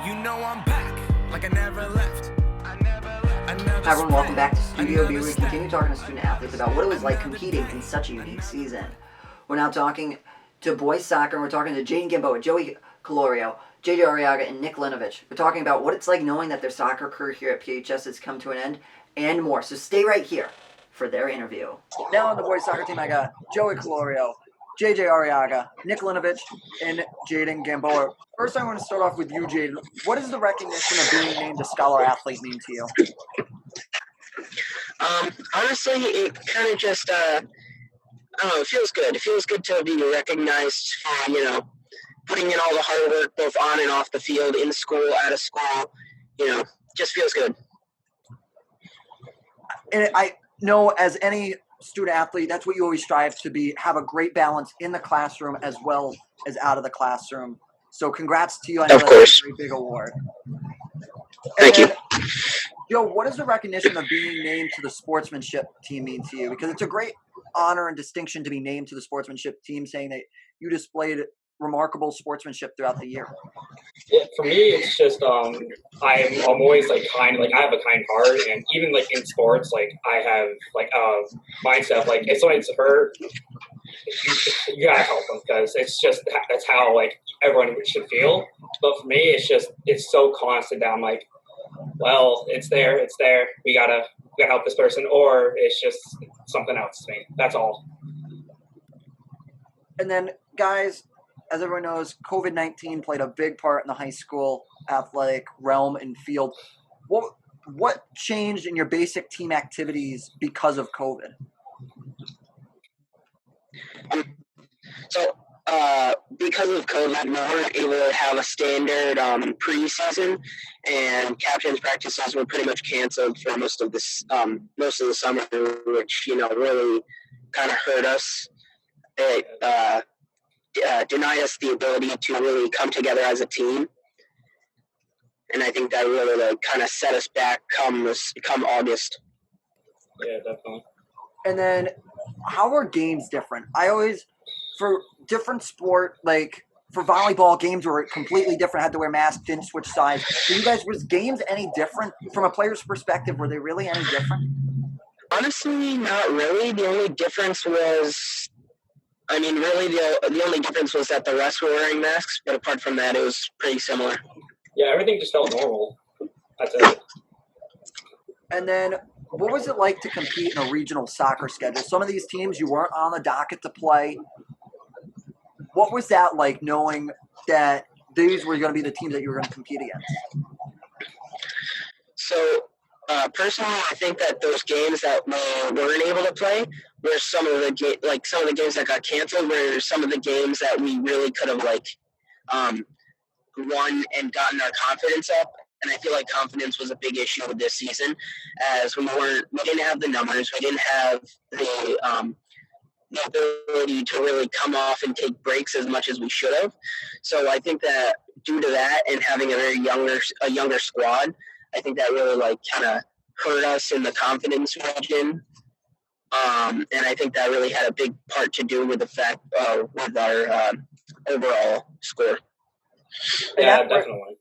You know I'm back, like I never left. Hi everyone, welcome back to Studio B, where we continue talking to student athletes about what it was like competing in such a unique season. We're now talking to boys soccer, and we're talking to Jaden Gamboa, Joey Colorio, JJ Arriaga, and Nick Linovich. We're talking about what it's like knowing that their soccer career here at PHS has come to an end, and more. So stay right here for their interview. Now on the boys soccer team, I got Joey Colorio, JJ Arriaga, Nick Linovich, and Jaden Gamboa. First, I want to start off with you, Jaden. What does the recognition of being named a Scholar Athlete mean to you? Honestly, it kind of just, I don't know, it feels good. It feels good to be recognized for, putting in all the hard work both on and off the field, in school, out of school, just feels good. And I know as any student athlete, that's what you always strive to be, have a great balance in the classroom as well as out of the classroom. So congrats to you. I know Of course. That's a very big award. Thank you. Joe, what does the recognition of being named to the sportsmanship team mean to you? Because it's a great honor and distinction to be named to the sportsmanship team, saying that you displayed remarkable sportsmanship throughout the year. Yeah, for me, it's just I'm always kind. I have a kind heart, and even in sports, I have mindset. If someone's hurt, you gotta help them because it's just that's how everyone should feel. But for me, it's so constant that I'm like, well, it's there. We gotta help this person, or it's just something else to me. That's all. And then, guys, as everyone knows, COVID-19 played a big part in the high school athletic realm and field. What changed in your basic team activities because of COVID? So, because of COVID, we weren't able to have a standard preseason, and captains practices were pretty much canceled for most of the summer, which really kind of hurt us. It denied us the ability to really come together as a team, and I think that really kind of set us back come August. Yeah, definitely. And then, how are games different? For different sport, for volleyball, games were completely different, had to wear masks, didn't switch sides. For you guys, was games any different? From a player's perspective, were they really any different? Honestly, not really. The only difference was, the only difference was that the refs were wearing masks, but apart from that, it was pretty similar. Yeah, everything just felt normal. That's it. And then, what was it like to compete in a regional soccer schedule? Some of these teams you weren't on the docket to play. What was that like, knowing that these were going to be the teams that you were going to compete against? So, personally, I think that those games that we weren't able to play were some of the games that got canceled. Were some of the games that we really could have won and gotten our confidence up. And I feel like confidence was a big issue with this season, as we didn't have the numbers, we didn't have the ability to really come off and take breaks as much as we should have. So I think that due to that and having a younger squad, I think that really kind of hurt us in the confidence region. And I think that really had a big part to do with the fact with our overall score. Yeah, definitely.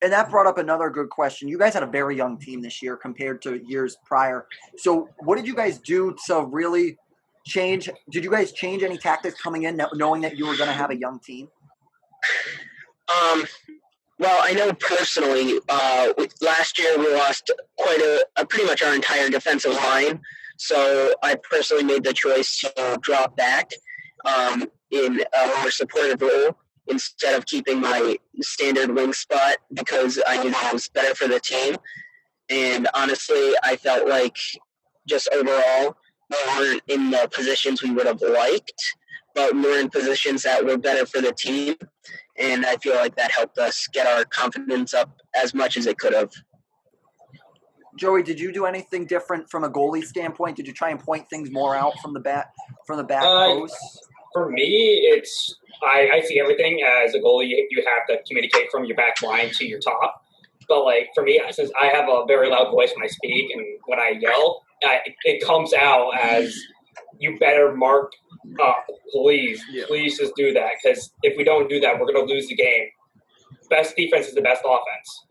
And that brought up another good question. You guys had a very young team this year compared to years prior. So what did you guys do to really change? Did you guys change any tactics coming in knowing that you were going to have a young team? Well, I know personally, last year we lost pretty much our entire defensive line. So I personally made the choice to drop back in a more supportive role instead of keeping my standard wing spot, because I knew that was better for the team. And honestly, I felt like just overall, we weren't in the positions we would have liked, but we were in positions that were better for the team. And I feel like that helped us get our confidence up as much as it could have. Joey, did you do anything different from a goalie standpoint? Did you try and point things more out from the back post? For me, I see everything as a goalie. You have to communicate from your back line to your top. But for me, since I have a very loud voice when I speak and when I yell, it comes out as, you better mark up, please just do that, because if we don't do that, we're going to lose the game. best defense is the best offense.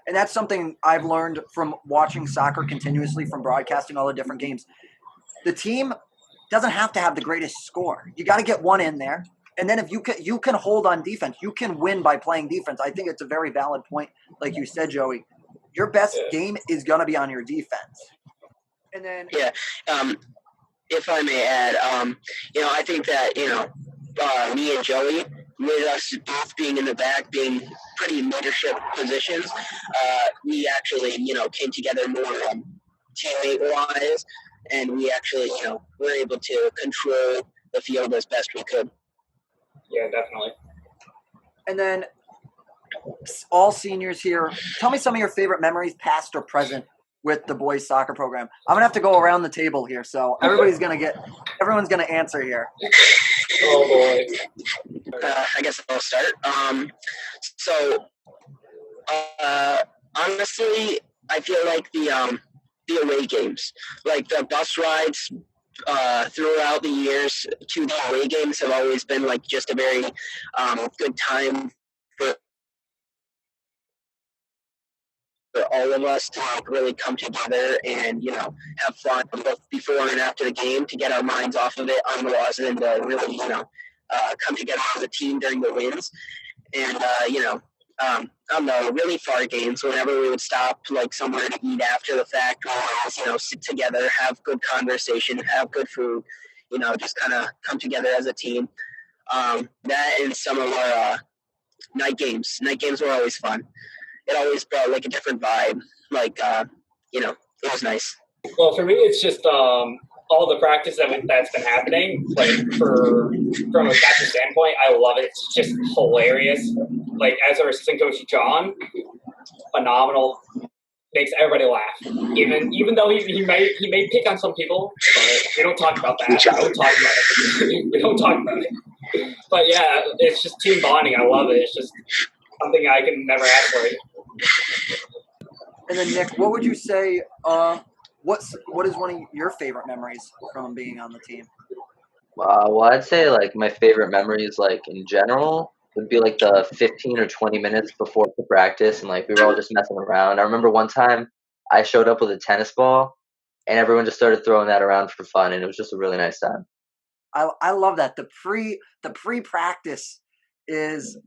And that's something I've learned from watching soccer continuously, from broadcasting all the different games. The team doesn't have to have the greatest score. You got to get one in there. And then if you can hold on defense, you can win by playing defense. I think it's a very valid point. Like you said, Joey, your best game is going to be on your defense. And then if I may add, I think that, me and Joey, with us both being in the back, being pretty in leadership positions, we actually, came together more teammate-wise, and we actually, were able to control the field as best we could. Yeah, definitely. And then all seniors here, tell me some of your favorite memories, past or present, with the boys soccer program. I'm gonna have to go around the table here, so everyone's gonna answer here. Oh boy. I guess I'll start. Honestly, I feel like the away games, like the bus rides throughout the years to the away games, have always been like just a very good time for all of us to really come together and have fun both before and after the game, to get our minds off of it on the loss, and to really come together as a team during the wins. And on the really far games, whenever we would stop like somewhere to eat after the fact, sit together, have good conversation, have good food, just kind of come together as a team. That and some of our night games. Night games were always fun. It always brought like a different vibe. Like, it was nice. Well, for me, it's just all the practice that's been happening. Like, from a captain standpoint, I love it. It's just hilarious. Like, as our assistant coach, John, phenomenal. Makes everybody laugh. Even though he may pick on some people, but we don't talk about that. We don't talk about it. But yeah, it's just team bonding. I love it. It's just something I can never ask for. And then Nick, what would you say? What is one of your favorite memories from being on the team? Well, I'd say like my favorite memories, like in general, would be like the 15 or 20 minutes before the practice, and like we were all just messing around. I remember one time I showed up with a tennis ball, and everyone just started throwing that around for fun, and it was just a really nice time. I love that. The pre-practice is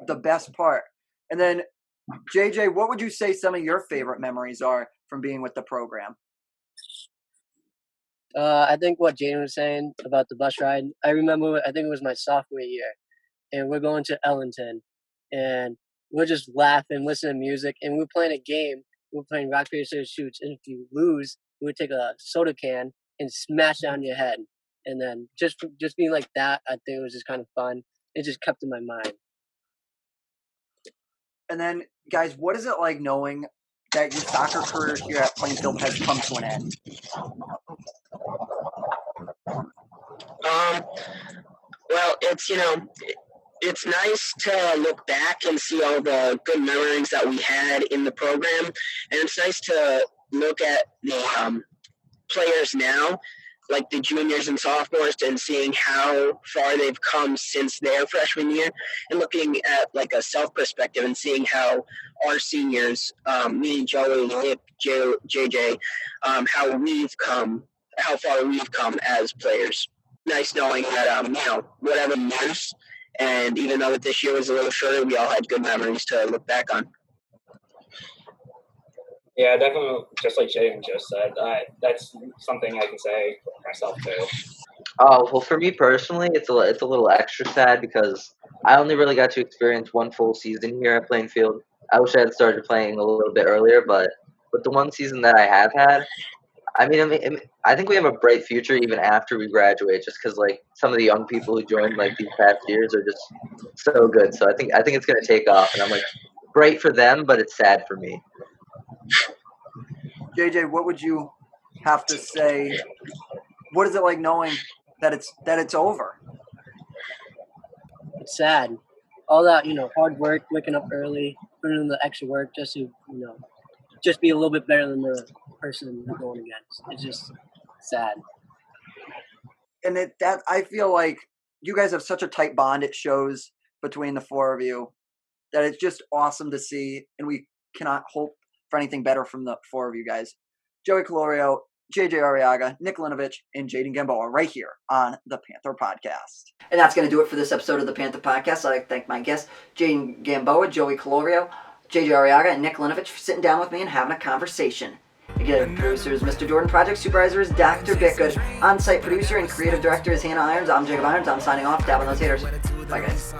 the best part. And then JJ, what would you say some of your favorite memories are from being with the program? I think what Jaden was saying about the bus ride, I remember, I think it was my sophomore year, and we're going to Ellington, and we're just laughing, listening to music, and we're playing a game. We're playing rock, paper, scissors, shoot, and if you lose, we would take a soda can and smash it on your head. And then just being like that, I think it was just kind of fun. It just kept in my mind. And then, guys, what is it like knowing that your soccer career here at Plainfield has come to an end? Well, it's nice to look back and see all the good memories that we had in the program, and it's nice to look at the players now, like the juniors and sophomores, and seeing how far they've come since their freshman year, and looking at like a self perspective and seeing how our seniors, me, Joey, Nick, JJ, how far we've come as players. Nice knowing that, whatever years, and even though this year was a little shorter, we all had good memories to look back on. Yeah, definitely. Just like Jaden just said, that's something I can say for myself too. Oh, well, for me personally, it's a little extra sad because I only really got to experience one full season here at Plainfield. I wish I had started playing a little bit earlier, but with the one season that I have had, I think we have a bright future even after we graduate, just because like some of the young people who joined like these past years are just so good. So I think it's gonna take off, and I'm like, great for them, but it's sad for me. JJ, what would you have to say? What is it like knowing that it's over? It's sad. All that, hard work, waking up early, putting in the extra work just to, just be a little bit better than the person you're going against. It's just sad. And I feel like you guys have such a tight bond. It shows between the four of you. that it's just awesome to see, and we cannot hope for anything better from the four of you guys. Joey Colorio, JJ Arriaga, Nick Linovich, and Jaden Gamboa right here on the Panther Podcast. And that's going to do it for this episode of the Panther Podcast. I'd like to thank my guests, Jaden Gamboa, Joey Colorio, JJ Arriaga, and Nick Linovich for sitting down with me and having a conversation. Again, producer is Mr. Jordan, project supervisor is Dr. Bickgood, on-site producer and creative director is Hannah Irons. I'm Jacob Irons. I'm signing off. Dab on those haters. Bye, guys.